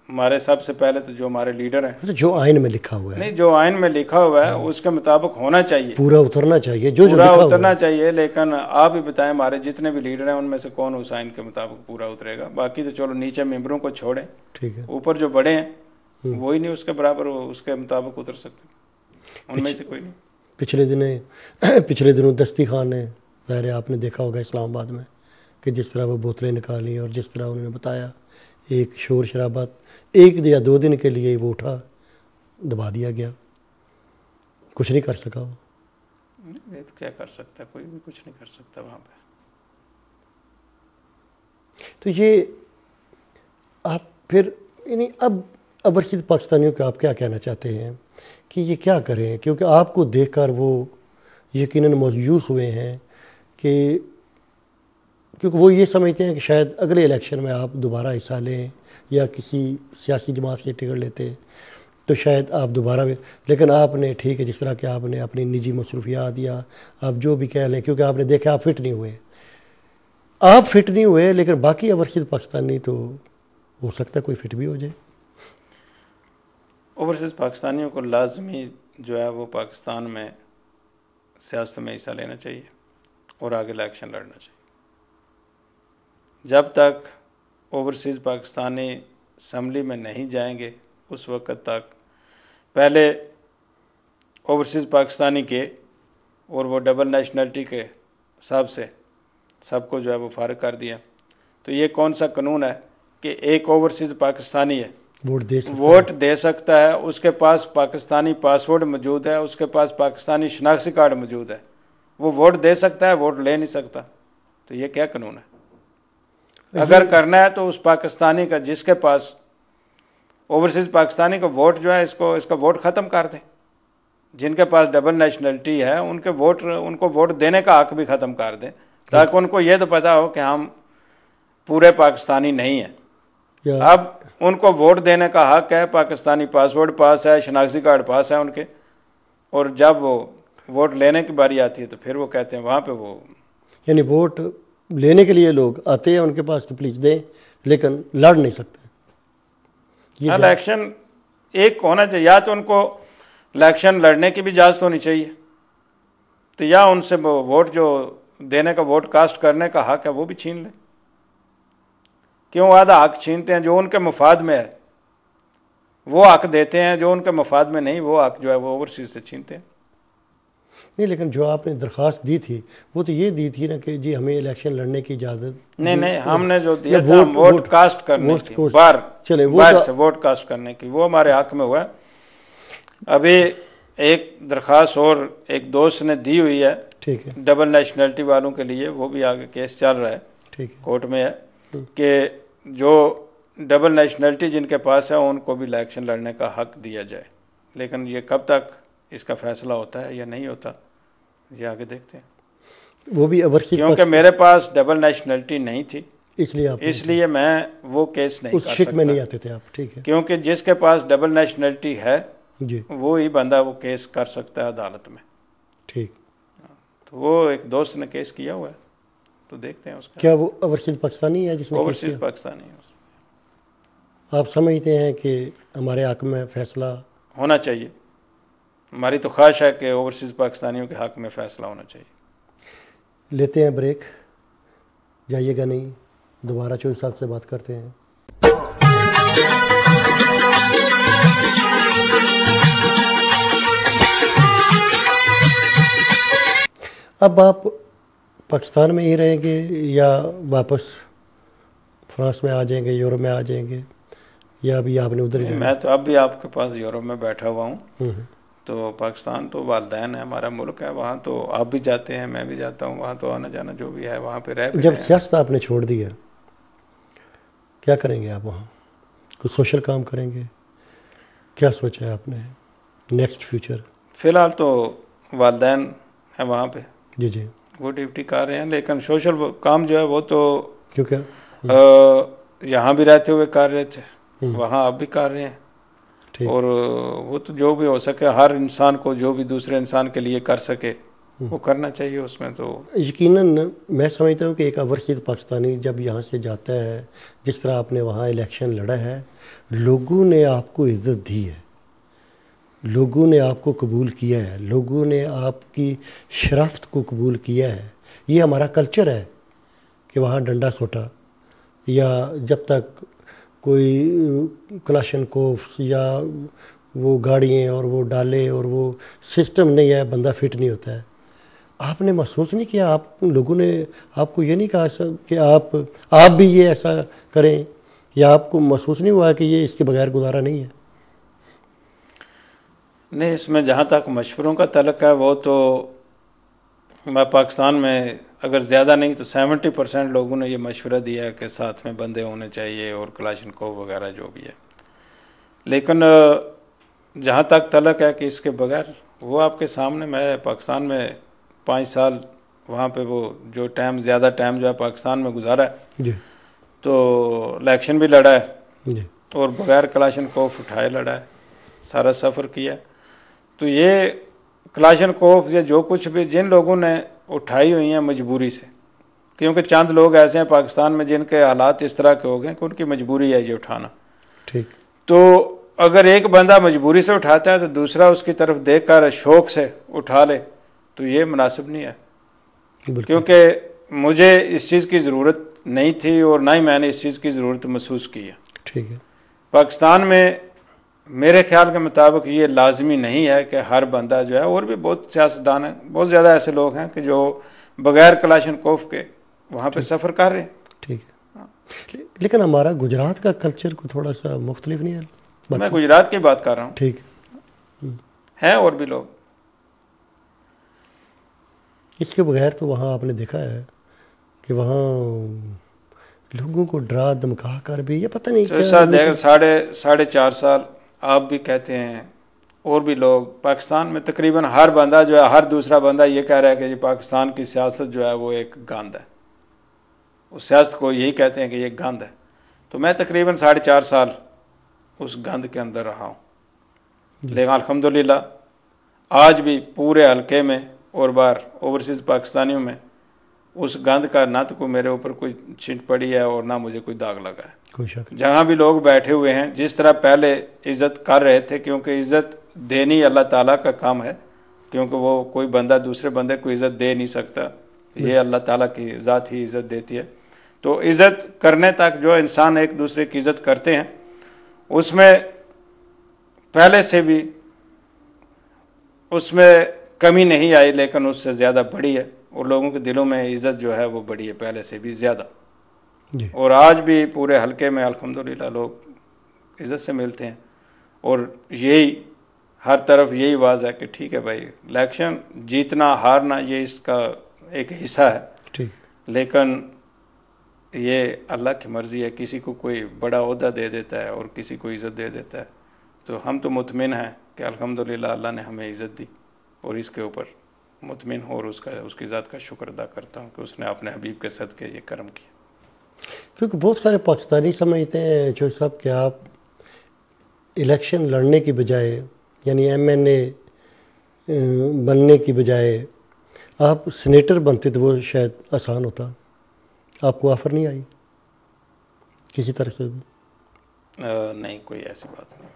हमारे सबसे पहले तो जो हमारे लीडर हैं, मतलब जो आइन में लिखा हुआ है, नहीं जो आइन में लिखा हुआ है उसके मुताबिक होना चाहिए, पूरा उतरना चाहिए, जो पूरा लिखा हुआ उतरना है। चाहिए। लेकिन आप ही बताएं हमारे जितने भी लीडर हैं उनमें से कौन उस आइन के मुताबिक पूरा उतरेगा? बाकी तो चलो नीचे मेंबरों को छोड़ें, ठीक है। ऊपर जो बड़े हैं वही नहीं उसके बराबर उसके मुताबिक उतर सकते, उनमें से कोई नहीं। पिछले दिनों दस्ती खान ने, ज़ाहिर है आपने देखा होगा इस्लामाबाद में, कि जिस तरह वो बोतलें निकाली और जिस तरह उन्होंने बताया, एक शोर शराबा 1 या 2 दिन के लिए वो उठा, दबा दिया गया, कुछ नहीं कर सका वो। ये तो क्या कर सकता है, कोई भी कुछ नहीं कर सकता वहाँ पे। तो ये आप फिर यानी अब अबरसीद पाकिस्तानियों को आप क्या कहना चाहते हैं कि ये क्या करें? क्योंकि आपको देखकर वो यकीनन मायूस हुए हैं कि क्योंकि वो ये समझते हैं कि शायद अगले इलेक्शन में आप दोबारा हिस्सा लें या किसी सियासी जमात से टिकट लेते तो शायद आप दोबारा भी, लेकिन आपने ठीक है जिस तरह कि आपने अपनी निजी मसरूफियात या आप जो भी कह लें, क्योंकि आपने देखा आप फिट नहीं हुए, लेकिन बाकी अबरसीद पाकिस्तानी तो हो सकता है कोई फिट भी हो जाए। ओवरसीज़ पाकिस्तानियों को लाजमी जो है वो पाकिस्तान में सियासत में हिस्सा लेना चाहिए और आगे इलेक्शन लड़ना चाहिए। जब तक ओवरसीज़ पाकिस्तानी असम्बली में नहीं जाएंगे उस वक्त तक, पहले ओवरसीज़ पाकिस्तानी के और वो डबल नेशनलिटी के हिसाब से सबको जो है वो फारिग कर दिया। तो ये कौन सा कानून है कि एक ओवरसीज़ पाकिस्तानी है वोट दे सकता है, उसके पास पाकिस्तानी पासपोर्ट मौजूद है, उसके पास पाकिस्तानी शनाख्ती कार्ड मौजूद है, वो वोट दे सकता है, वोट ले नहीं सकता। तो ये क्या कानून है? अगर करना है तो उस पाकिस्तानी का, जिसके पास ओवरसीज पाकिस्तानी का वोट जो है, इसका वोट ख़त्म कर दें। जिनके पास डबल नेशनलिटी है उनको वोट देने का हक भी ख़त्म कर दें, ताकि उनको ये तो पता हो कि हम पूरे पाकिस्तानी नहीं हैं। अब उनको वोट देने का हक है, पाकिस्तानी पासपोर्ट पास है, शनाख्ती कार्ड पास है उनके, और जब वो वोट लेने की बारी आती है तो फिर वो कहते हैं वहाँ पे वो, यानी वोट लेने के लिए लोग आते हैं उनके पास तो प्लीज़ दें, लेकिन लड़ नहीं सकते। इलेक्शन एक होना चाहिए, या तो उनको इलेक्शन लड़ने की भी इजाज़त होनी चाहिए, तो या उनसे वोट जो देने का, वोट कास्ट करने का हक है वो भी छीन लें। क्यों आधा हक छीनते हैं? जो उनके मफाद में है वो हक देते हैं, जो उनके मफाद में नहीं वो हक जो है वो ओवरसीज से छीनते हैं। नहीं, लेकिन जो आपने दरख्वास्त दी थी वो तो ये दी थी ना कि जी हमें इलेक्शन लड़ने की इजाज़त। नहीं, हमने जो दिया था वोट कास्ट करने की, बाहर से वोट कास्ट करने की, वो हमारे हक में हुआ है। अभी एक दरख्वास्त और एक दोस्त ने दी हुई है, ठीक है, डबल नेशनलिटी वालों के लिए, वो भी आगे केस चल रहा है, ठीक है, कोर्ट में है कि जो डबल नेशनलिटी जिनके पास है उनको भी इलेक्शन लड़ने का हक दिया जाए। लेकिन ये कब तक इसका फैसला होता है या नहीं होता, ये आगे देखते हैं। वो भी ओवरसीज, क्योंकि मेरे पास डबल नेशनलिटी नहीं थी, इसलिए मैं वो केस नहीं उस शिक में नहीं आते थे आप, ठीक है। क्योंकि जिसके पास डबल नेशनलिटी है जी, वो ही बंदा वो केस कर सकता है अदालत में, ठीक। तो वो एक दोस्त ने केस किया हुआ है, तो देखते हैं उसका। क्या वो ओवरसीज पाकिस्तानी है जिसमें? ओवरसीज पाकिस्तानी है। आप समझते हैं कि हमारे हक में फैसला होना चाहिए? हमारी तो ख्वाहिश है कि ओवरसीज पाकिस्तानियों के हक में फैसला होना चाहिए। लेते हैं ब्रेक, जाइएगा नहीं, दोबारा चौधरी साहब से बात करते हैं। अब आप पाकिस्तान में ही रहेंगे या वापस फ्रांस में आ जाएंगे, यूरोप में आ जाएंगे, या अभी आपने उधर ही? मैं तो अब भी आपके पास यूरोप में बैठा हुआ हूँ। तो पाकिस्तान तो वालदैन है, हमारा मुल्क है, वहाँ तो आप भी जाते हैं, मैं भी जाता हूँ, वहाँ तो आना जाना जो भी है वहाँ पे रह। जब सियासत आपने छोड़ दिया, क्या करेंगे आप वहाँ? कुछ सोशल काम करेंगे? क्या सोचा है आपने नेक्स्ट फ्यूचर? फ़िलहाल तो वालदैन है वहाँ पे, जी जी, वो ड्यूटी कर रहे हैं, लेकिन सोशल काम जो है वो तो क्योंकि यहाँ भी रहते हुए कर रहे थे, वहाँ आप भी कर रहे हैं, और वो तो जो भी हो सके, हर इंसान को जो भी दूसरे इंसान के लिए कर सके वो करना चाहिए। उसमें तो यकीनन मैं समझता हूँ कि एक ओवरसीज पाकिस्तानी जब यहाँ से जाता है, जिस तरह आपने वहाँ इलेक्शन लड़ा है, लोगों ने आपको इज्जत दी है, लोगों ने आपको कबूल किया है, लोगों ने आपकी शराफत को कबूल किया है। ये हमारा कल्चर है कि वहाँ डंडा सोटा, या जब तक कोई क्लाशनकोफ या वो गाड़ियाँ और वो डाले और वो सिस्टम नहीं है, बंदा फिट नहीं होता है। आपने महसूस नहीं किया, आप लोगों ने आपको ये नहीं कहा कि आप भी ये ऐसा करें, या आपको महसूस नहीं हुआ कि ये इसके बगैर गुजारा नहीं है? नहीं, इसमें जहाँ तक मशवरों का तल्लुक़ है, वो तो मैं पाकिस्तान में अगर ज़्यादा नहीं तो 70% लोगों ने ये मशवरा दिया है कि साथ में बंदे होने चाहिए और क्लाशनकोव वगैरह जो भी है। लेकिन जहाँ तक तल्लुक़ है कि इसके बगैर, वो आपके सामने, मैं पाकिस्तान में 5 साल वहाँ पे वो जो ज़्यादा टाइम जो है पाकिस्तान में गुजारा है जी, तो इलेक्शन भी लड़ा है जी, और बगैर क्लाशनकोव उठाए लड़ा है, सारा सफ़र किया। तो ये क्लाशनकोव या जो कुछ भी जिन लोगों ने उठाई हुई हैं मजबूरी से, क्योंकि चंद लोग ऐसे हैं पाकिस्तान में जिनके हालात इस तरह के हो गए कि उनकी मजबूरी है ये उठाना। ठीक। तो अगर एक बंदा मजबूरी से उठाता है तो दूसरा उसकी तरफ देखकर शौक से उठा ले, तो ये मुनासिब नहीं है। क्योंकि मुझे इस चीज़ की ज़रूरत नहीं थी और ना ही मैंने इस चीज़ की ज़रूरत महसूस की है। ठीक है। पाकिस्तान में मेरे ख्याल के मुताबिक ये लाजमी नहीं है कि हर बंदा जो है, और भी बहुत सियासतदान हैं, बहुत ज़्यादा ऐसे लोग हैं कि जो बगैर क्लाशनकोफ के वहाँ पे सफ़र कर रहे हैं। ठीक है। लेकिन हमारा गुजरात का कल्चर को थोड़ा सा मुख्तलिफ नहीं है। मैं गुजरात की बात कर रहा हूँ, ठीक हैं और भी लोग। इसके बगैर तो वहाँ आपने देखा है कि वहाँ लोगों को डरा धमका कर भी, ये पता नहीं क्या, 4.5 साल आप भी कहते हैं और भी लोग, पाकिस्तान में तकरीबन हर बंदा जो है, हर दूसरा बंदा ये कह रहा है कि ये पाकिस्तान की सियासत जो है वो एक गंद है। उस सियासत को यही कहते हैं कि ये गंद है। तो मैं तकरीबन 4.5 साल उस गंद के अंदर रहा हूँ, लेकिन अल्हम्दुलिल्लाह आज भी पूरे हल्के में और बार ओवरसीज़ पाकिस्तानियों में उस गंद का ना तो कोई मेरे ऊपर कोई छींट पड़ी है और ना मुझे कोई दाग लगा है। कोई शक नहीं। जहाँ भी लोग बैठे हुए हैं, जिस तरह पहले इज़्ज़त कर रहे थे, क्योंकि इज़्ज़त देनी अल्लाह ताला का काम है, क्योंकि वो कोई बंदा दूसरे बंदे को इज़्ज़त दे नहीं सकता, ये अल्लाह ताला की ज़ात ही इज़्ज़त देती है। तो इज़्ज़त करने तक जो इंसान एक दूसरे की इज़्ज़त करते हैं, उसमें पहले से भी उसमें कमी नहीं आई, लेकिन उससे ज़्यादा बढ़ी है और लोगों के दिलों में इज़्ज़त जो है वो बढ़ी है पहले से भी ज़्यादा। और आज भी पूरे हल्के में अल्हम्दुलिल्लाह लोग इज़्ज़त से मिलते हैं और यही हर तरफ यही आवाज़ है कि ठीक है भाई, इलेक्शन जीतना हारना ये इसका एक हिस्सा है, ठीक, लेकिन ये अल्लाह की मर्ज़ी है। किसी को कोई बड़ा ओहदा दे देता है और किसी को इज़्ज़त दे देता है। तो हम तो मुतमिन हैं कि अल्हम्दुलिल्लाह अल्लाह ने हमें इज़्ज़त दी और इसके ऊपर मुतमिन हो और उसकी ज़ात का शुक्र अदा करता हूँ कि उसने अपने हबीब के सदके ये करम किया। क्योंकि बहुत सारे पाकिस्तानी समझते हैं जो साहब कि आप इलेक्शन लड़ने की बजाय, यानी MNA बनने की बजाय आप सीनेटर बनते तो वो शायद आसान होता। आपको ऑफ़र नहीं आई किसी तरह से भी? नहीं, कोई ऐसी बात नहीं।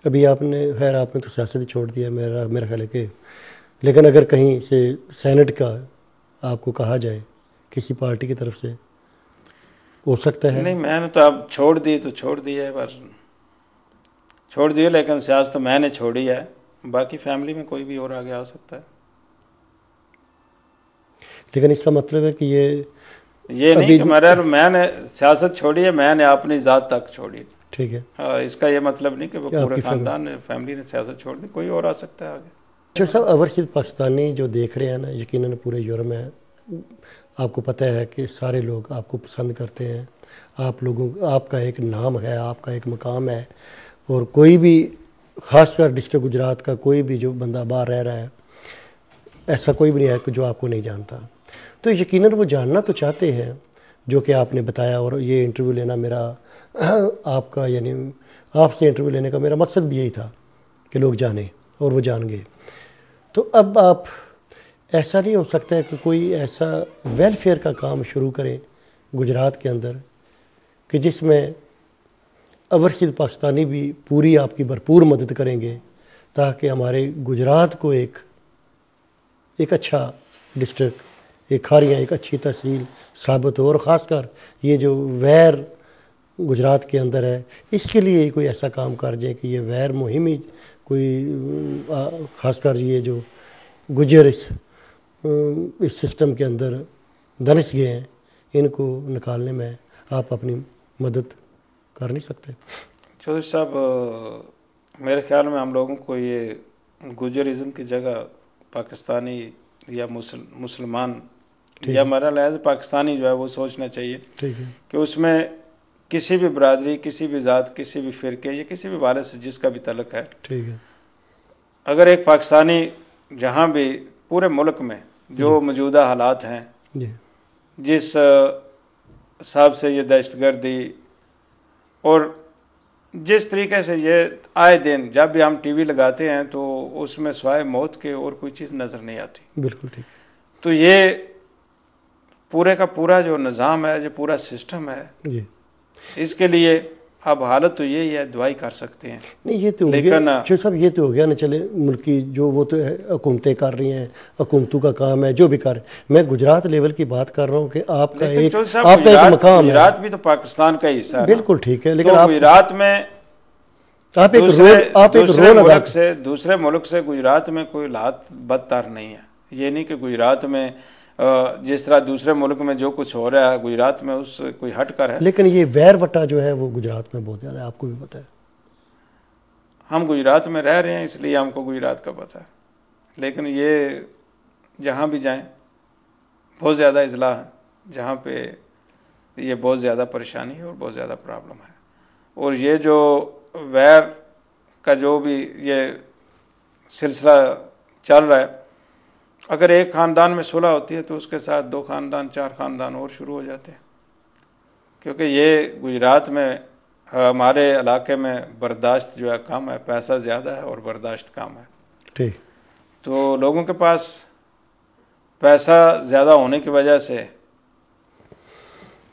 अभी आपने, खैर आपने तो सियासत ही छोड़ दिया मेरा ख्याल है कि, लेकिन अगर कहीं से सेनेट का आपको कहा जाए किसी पार्टी की तरफ से, हो सकता है? नहीं, मैंने तो अब छोड़ दी तो छोड़ दी है, बस छोड़ दी है, लेकिन सियासत मैंने छोड़ी है। बाकी फैमिली में कोई भी और आगे आ सकता है। लेकिन इसका मतलब है कि ये नहीं कि मैंने सियासत छोड़ी है, मैंने अपनी ज़ात तक छोड़ी। ठीक है। हाँ, इसका ये मतलब नहीं कि वो पूरे ख़ानदान ने, फैमिली ने सियासत छोड़ दी, कोई और आ सकता है आगे। जो सब ओवरसीज़ पाकिस्तानी जो देख रहे हैं ना, यकीनन पूरे यूरोप में आपको पता है कि सारे लोग आपको पसंद करते हैं। आपका एक नाम है, आपका एक मकाम है, और कोई भी ख़ासकर डिस्ट्रिक्ट गुजरात का कोई भी जो बंदा बाहर रह रहा है, ऐसा कोई भी नहीं है जो आपको नहीं जानता। तो यकीनन वो जानना तो चाहते हैं, जो कि आपने बताया। और ये इंटरव्यू लेना मेरा आपका, यानी आपसे इंटरव्यू लेने का मेरा मकसद भी यही था कि लोग जाने, और वो जान गए। तो अब आप, ऐसा नहीं हो सकता है कि कोई ऐसा वेलफेयर का काम शुरू करें गुजरात के अंदर कि जिसमें ओवरसीज़ पाकिस्तानी भी पूरी आपकी भरपूर मदद करेंगे, ताकि हमारे गुजरात को एक अच्छा डिस्ट्रिक्ट, एक खारियाँ, एक अच्छी तहसील साबित हो। और ख़ासकर ये जो वैर गुजरात के अंदर है, इसके लिए कोई ऐसा काम कर जाए कि ये वैर मुहिम ही कोई, ख़ासकर ये जो गुजर इस सिस्टम के अंदर दरस गए हैं, इनको निकालने में आप अपनी मदद कर नहीं सकते? चौधरी साहब, मेरे ख्याल में हम लोगों को ये गुजरिज़म की जगह पाकिस्तानी या मुसलमान या हमारा लहज़ पाकिस्तानी जो है वो सोचना चाहिए। ठीक है। कि उसमें किसी भी बरादरी, किसी भी ज़ात, किसी भी फ़िरके या किसी भी वाले से जिसका भी तल्लुक़ है, ठीक है, अगर एक पाकिस्तानी जहाँ भी पूरे मुल्क में जो मौजूदा हालात हैं, जिस हिसाब से ये दहशतगर्दी और जिस तरीके से ये आए दिन जब भी हम टीवी लगाते हैं तो उसमें सिवाय मौत के और कोई चीज़ नज़र नहीं आती। बिल्कुल ठीक। तो ये पूरे का पूरा जो निज़ाम है, जो पूरा सिस्टम है जी, इसके लिए अब हालत तो यही है, दुआई कर सकते हैं। नहीं, ये तो लेकिन जो सब ये तो हो गया ना, चले मुल्क की जो वो तो हुकूमतें कर रही हैं, हुकूमतों का काम है जो भी कर। मैं गुजरात लेवल की बात कर रहा हूँ कि आपका एक मकाम है। गुजरात भी तो पाकिस्तान का हिस्सा है। बिल्कुल ठीक है, लेकिन तो गुजरात में आप एक रोल दूसरे मुल्क से गुजरात में कोई हालात बदतर नहीं है। ये नहीं कि गुजरात में जिस तरह दूसरे मुल्क में जो कुछ हो रहा है गुजरात में उससे कोई हट कर है। लेकिन ये वैर वटा जो है वो गुजरात में बहुत ज़्यादा है, आपको भी पता है। हम गुजरात में रह रहे हैं इसलिए हमको गुजरात का पता है, लेकिन ये जहाँ भी जाएं बहुत ज़्यादा इजला है जहाँ पे ये बहुत ज़्यादा परेशानी है और बहुत ज़्यादा प्रॉब्लम है। और ये जो वैर का जो भी ये सिलसिला चल रहा है, अगर एक ख़ानदान में सुलह होती है तो उसके साथ 2 ख़ानदान 4 ख़ानदान और शुरू हो जाते हैं, क्योंकि ये गुजरात में हमारे इलाके में बर्दाश्त जो है कम है, पैसा ज़्यादा है और बर्दाश्त कम है। ठीक। तो लोगों के पास पैसा ज़्यादा होने की वजह से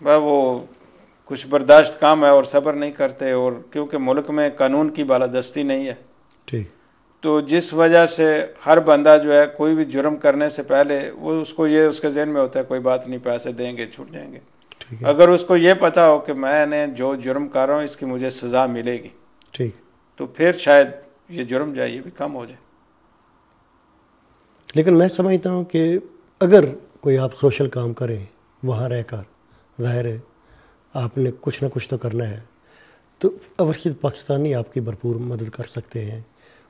वह वो कुछ बर्दाश्त कम है और सब्र नहीं करते, और क्योंकि मुल्क में कानून की बालादस्ती नहीं है, ठीक। तो जिस वजह से हर बंदा जो है कोई भी जुर्म करने से पहले वो उसको ये उसके जहन में होता है कोई बात नहीं, पैसे देंगे छूट जाएंगे। ठीक है। अगर उसको ये पता हो कि मैंने जो जुर्म कर रहा हूँ इसकी मुझे सज़ा मिलेगी, ठीक, तो फिर शायद ये जुर्म जो है ये भी कम हो जाए। लेकिन मैं समझता हूँ कि अगर कोई आप सोशल काम करें वहाँ रहकर, ज़ाहिर है आपने कुछ ना कुछ तो करना है, तो अवश्य पाकिस्तानी आपकी भरपूर मदद कर सकते हैं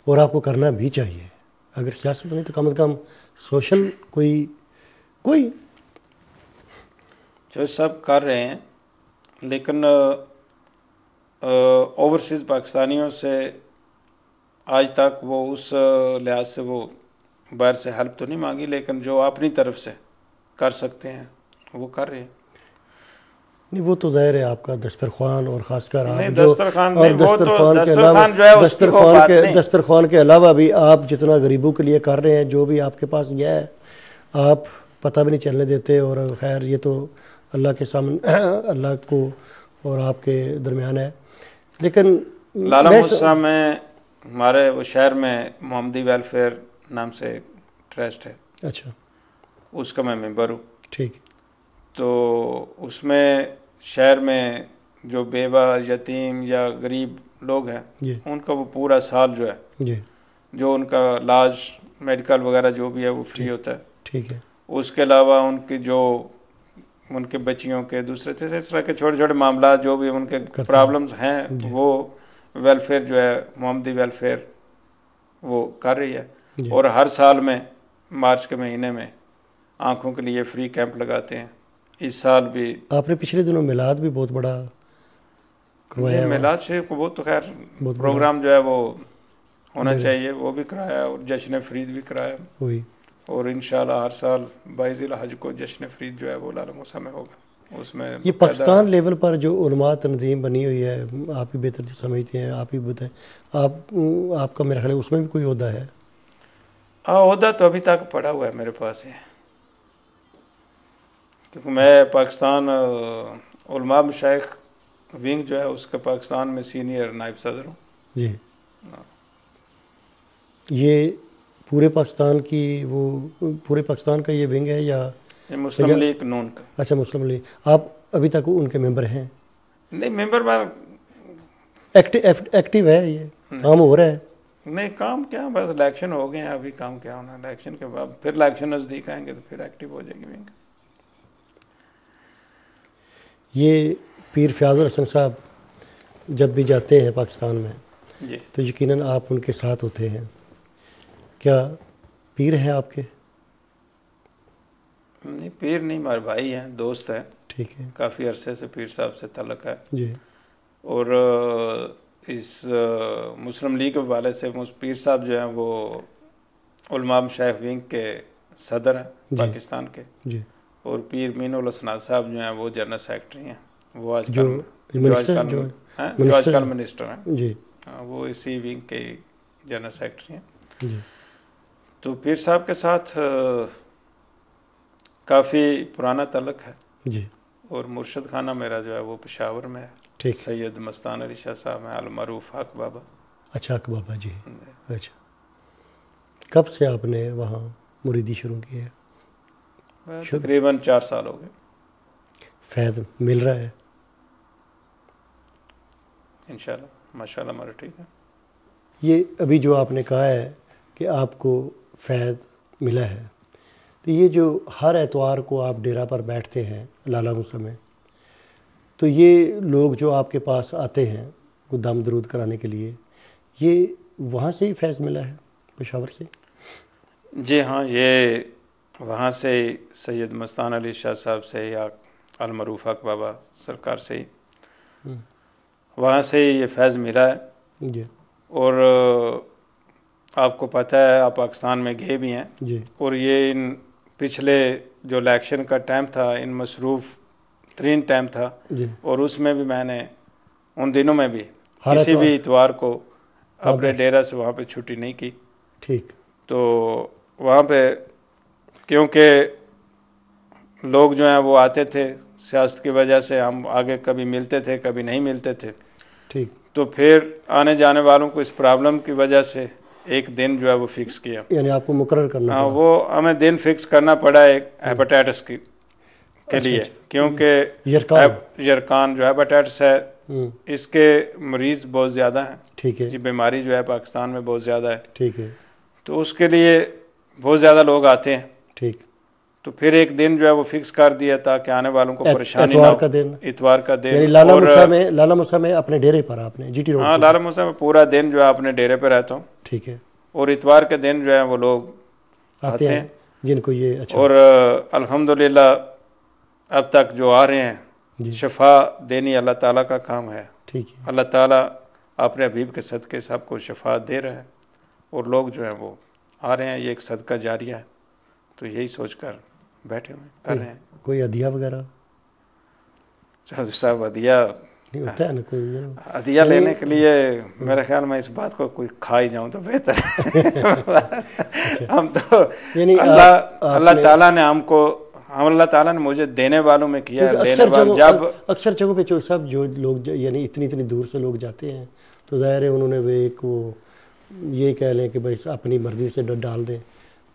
और आपको करना भी चाहिए। अगर सियासत नहीं तो कम से कम सोशल कोई जो सब कर रहे हैं, लेकिन ओवरसीज़ पाकिस्तानियों से आज तक वो उस लिहाज से वो बाहर से हेल्प तो नहीं मांगी, लेकिन जो अपनी तरफ से कर सकते हैं वो कर रहे हैं। नहीं, वो तो ज़ाहिर है आपका दस्तरखान और ख़ासकर आप नहीं, जो दस्तरखान और नहीं, वो तो दस्तरखान के दस्तरखान अलावा जो है उसकी वो बात नहीं। दस्तरखान के अलावा भी आप जितना गरीबों के लिए कर रहे हैं, जो भी आपके पास यह है आप पता भी नहीं चलने देते। और खैर ये तो अल्लाह के सामने अल्लाह को और आपके दरमियान है। लेकिन लाला मुसा में हमारे वो शहर में मोहम्मदी वेलफेयर नाम से ट्रस्ट है, अच्छा, उसका मैं मेंबर हूँ। ठीक। तो उसमें शहर में जो बेवा यतीम या गरीब लोग हैं जी उनका वो पूरा साल जो है जी, जो उनका इलाज मेडिकल वगैरह जो भी है वो फ्री होता है। ठीक है। उसके अलावा उनकी जो उनके बच्चियों के दूसरे इस तरह के छोटे छोटे मामला जो भी उनके प्रॉब्लम्स हैं वो वेलफेयर जो है मोहम्मदी वेलफेयर वो कर रही है। और हर साल में मार्च के महीने में आंखों के लिए फ्री कैंप लगाते हैं। इस साल भी आपने पिछले दिनों मिलाद भी बहुत बड़ा करवाया। मिलाद शरीफ को बहुत तो खैर प्रोग्राम जो है वो होना चाहिए, वो भी कराया और जश्न फरीद भी कराया वही। और इंशाल्लाह हर साल 22 हज को जश्न फरीद जो है वो लाला मूसा में होगा। उसमें ये पाकिस्तान लेवल पर जो उलमा तंजीम बनी हुई है, आप ही बेहतर समझते हैं, आप ही बताएं, आपका मेरा ख्याल है उसमें भी कोई ओहदा है? हाँ, ओहदा तो अभी तक पड़ा हुआ है मेरे पास है, क्योंकि मैं पाकिस्तान उलमा मशाइख विंग जो है उसका पाकिस्तान में सीनियर नायब सदर हूँ जी। ये पूरे पाकिस्तान की वो पूरे पाकिस्तान का ये विंग है या मुस्लिम लीग नून का? अच्छा, मुस्लिम लीग। आप अभी तक उनके मेंबर हैं? नहीं, मेंबर मैं एक्टिव है, ये काम हो रहा है? नहीं, काम क्या, बस इलेक्शन हो गए हैं, अभी काम क्या होना, इलेक्शन के बाद फिर इलेक्शन नज़दीक आएंगे तो फिर एक्टिव हो जाएगी विंग। ये पीर फयाजुल हसन साहब जब भी जाते हैं पाकिस्तान में जी तो यकीनन आप उनके साथ होते हैं। क्या पीर हैं आपके? नहीं, पीर नहीं, हमारे भाई हैं, दोस्त हैं। ठीक है। काफ़ी अरसे से पीर साहब से तल्लुक़ है जी। और इस मुस्लिम लीग के हवाले से पीर साहब जो हैं वो उलमा मशाइख विंग के सदर हैं पाकिस्तान के जी। और पीर मीनुल हसन साहब जो हैं वो जनरल सेक्रेटरी हैं। वो आजकल जो आजकल मिनिस्टर हैं जी। वो इसी विंग के जनरल सेक्रेटरी हैं। जी। तो पीर साहब के साथ काफ़ी पुराना तल्लुक़ है जी। और मुर्शद खाना मेरा जो है वो पेशावर में है। ठीक। सैयद मस्तान अली शाह साहब हैं, अलमरूफ हक बाबा। अच्छा, हक बाबा जी। अच्छा, कब से आपने वहाँ मुरीदी शुरू की है? तकरीबन 4 साल हो गए। फैज़ मिल रहा है? इंशाल्लाह माशाल्लाह हमारा ठीक है। ये अभी जो आपने कहा है कि आपको फैज़ मिला है, तो ये जो हर एतवार को आप डेरा पर बैठते हैं लाला मूसा में, तो ये लोग जो आपके पास आते हैं कुछ दम दरूद कराने के लिए, ये वहाँ से ही फैज़ मिला है, पेशावर से? जी हाँ, ये वहाँ से ही सैयद मस्तान अली शाह साहब से या अलमरूफ हक बाबा सरकार से ही, वहाँ से ही ये फैज़ मिला है। जी। और आपको पता है, आप पाकिस्तान में गए भी हैं जी। और ये इन पिछले जो इलेक्शन का टाइम था, इन मसरूफ़ तरीन टाइम था जी। और उसमें भी मैंने उन दिनों में भी हर किसी एतवार? भी इतवार को अपने डेरा से वहाँ पे छुट्टी नहीं की। ठीक। तो वहाँ पे क्योंकि लोग जो हैं वो आते थे, सियासत की वजह से हम आगे कभी मिलते थे कभी नहीं मिलते थे। ठीक। तो फिर आने जाने वालों को इस प्रॉब्लम की वजह से एक दिन जो है वो फिक्स किया। यानी आपको मुकर्रर करना हाँ, पड़ा। वो हमें दिन फिक्स करना पड़ा एक हेपेटाइटिस के लिए, क्योंकि यरकान जो हेपेटाइटिस है इसके मरीज बहुत ज़्यादा हैं। ठीक है। ये बीमारी जो है पाकिस्तान में बहुत ज़्यादा है। ठीक है। तो उसके लिए बहुत ज़्यादा लोग आते हैं। ठीक। तो फिर एक दिन जो है वो फिक्स कर दिया ताकि आने वालों को परेशानी ना इतवार हो। का दिन? इतवार का दिन। यानी लाला मूसा में अपने डेरे पर आपने जीटी रोड? हाँ, लाला मूसा में पूरा दिन जो है अपने डेरे पर रहता हूँ। ठीक है। और इतवार के दिन जो है वो लोग आते हैं जिनको ये अच्छा। और अल्हम्दुलिल्लाह अब तक जो आ रहे हैं, शफा देनी अल्लाह ताला का काम है। ठीक है। अल्लाह ताला अपने हबीब के सदक़े सबको शफा दे रहा है और लोग जो हैं वो आ रहे हैं। ये एक सदका जारिया है, तो यही सोचकर बैठे हुए कर रहे हैं। कोई हदिया वगैरह? सब हदिया नहीं होता है ना कोई? हदिया लेने के लिए मेरे ख्याल में इस बात को कोई खा ही जाऊं तो बेहतर है। हम तो अल्लाह ताला ने हमको, अल्लाह ताला ने मुझे देने वालों में किया है। अक्सर जगहों पे जो सब जो लोग यानी इतनी दूर से लोग जाते हैं, तो ज़ाहिर है उन्होंने वो एक वो ये कह लें कि भाई अपनी मर्जी से डाल दें,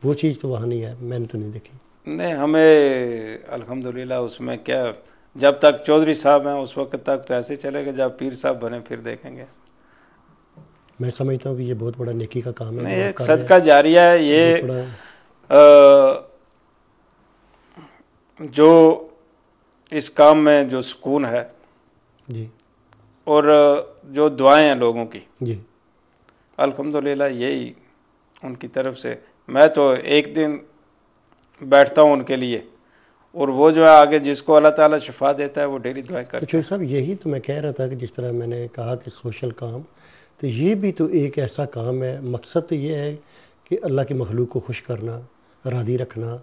वो चीज़ तो वहाँ नहीं है, मैंने तो नहीं देखी। नहीं, हमें अल्हम्दुलिल्लाह उसमें क्या, जब तक चौधरी साहब हैं उस वक्त तक तो ऐसे चलेगा, जब पीर साहब बने फिर देखेंगे। मैं समझता हूँ कि ये बहुत बड़ा नेकी का काम है। नहीं, एक सदका जारिया है ये। जो इस काम में जो सुकून है जी, और जो दुआएं हैं लोगों की जी, अल्हम्दुलिल्लाह यही उनकी तरफ से। मैं तो एक दिन बैठता हूँ उनके लिए, और वो जो है आगे जिसको अल्लाह ताला शिफा देता है वो डेली दुआएं करता है। तो चौधरी साहब यही तो मैं कह रहा था कि जिस तरह मैंने कहा कि सोशल काम, तो ये भी तो एक ऐसा काम है, मकसद तो ये है कि अल्लाह की मखलूक को खुश करना, राज़ी रखना,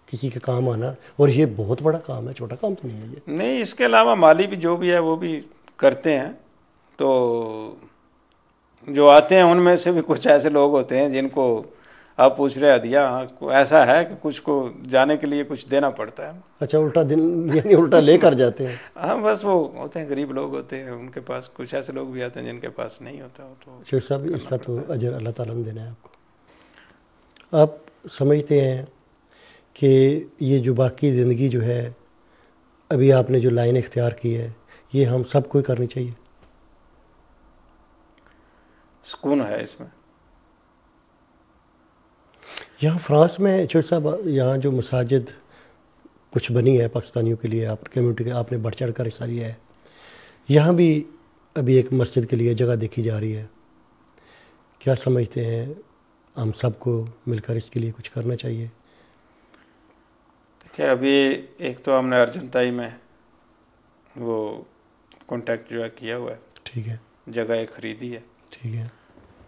किसी के काम आना, और ये बहुत बड़ा काम है, छोटा काम तो नहीं है ये। नहीं, इसके अलावा माली भी जो भी है वो भी करते हैं। तो जो आते हैं उनमें से भी कुछ ऐसे लोग होते हैं जिनको आप पूछ रहे हदिया, ऐसा है कि कुछ को जाने के लिए कुछ देना पड़ता है। अच्छा, उल्टा दिन यानी उल्टा लेकर जाते हैं? हाँ, बस वो होते हैं, गरीब लोग होते हैं, उनके पास कुछ ऐसे लोग भी आते हैं जिनके पास नहीं होता। तो शेख साहब, इसका तो अजर अल्लाह ताला ने देना है आपको। आप समझते हैं कि ये जो बाकी ज़िंदगी जो है, अभी आपने जो लाइन इख्तियार की है, ये हम सबको करनी चाहिए? सुकून है इसमें। यहाँ फ्रांस में शेख साहब, यहाँ जो मसाजिद कुछ बनी है पाकिस्तानियों के लिए, आप कम्युनिटी के आपने बढ़ चढ़ कर हिस्सा लिया है, यहाँ भी अभी एक मस्जिद के लिए जगह देखी जा रही है। क्या समझते हैं, हम सबको मिलकर इसके लिए कुछ करना चाहिए? देखिए, अभी एक तो हमने अर्जेंटाइन में वो कॉन्टैक्ट जो है किया हुआ है। ठीक है। जगह एक ख़रीदी है। ठीक है।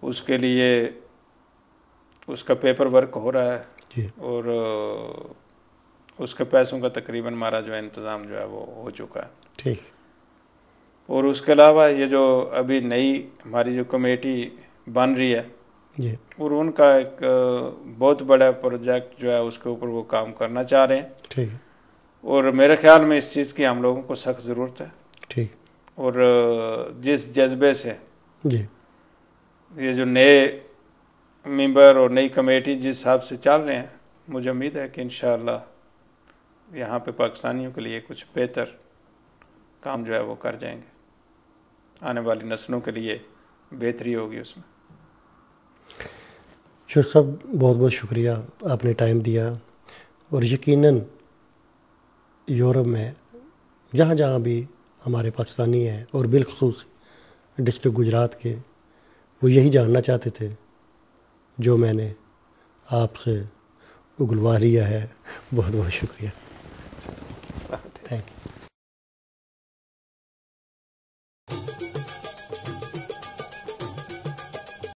उसके लिए उसका पेपर वर्क हो रहा है जी। और उसके पैसों का तकरीबन हमारा जो है इंतज़ाम जो है वो हो चुका है। ठीक। और उसके अलावा ये जो अभी नई हमारी जो कमेटी बन रही है जी, और उनका एक बहुत बड़ा प्रोजेक्ट जो है उसके ऊपर वो काम करना चाह रहे हैं। ठीक है। और मेरे ख्याल में इस चीज़ की हम लोगों को सख्त ज़रूरत है। ठीक। और जिस जज्बे से जी, ये जो नए मेंबर और नई कमेटी जिस हिसाब से चल रहे हैं, मुझे उम्मीद है कि इंशाअल्लाह यहाँ पे पाकिस्तानियों के लिए कुछ बेहतर काम जो है वो कर जाएंगे। आने वाली नस्लों के लिए बेहतरी होगी उसमें। शेख साहब, बहुत बहुत शुक्रिया, आपने टाइम दिया और यकीनन यूरोप में जहाँ जहाँ भी हमारे पाकिस्तानी हैं और बिलखसूस डिस्ट्रिक्ट गुजरात के, वो यही जानना चाहते थे जो मैंने आपसे उगलवा लिया है। बहुत बहुत शुक्रिया। Thank you.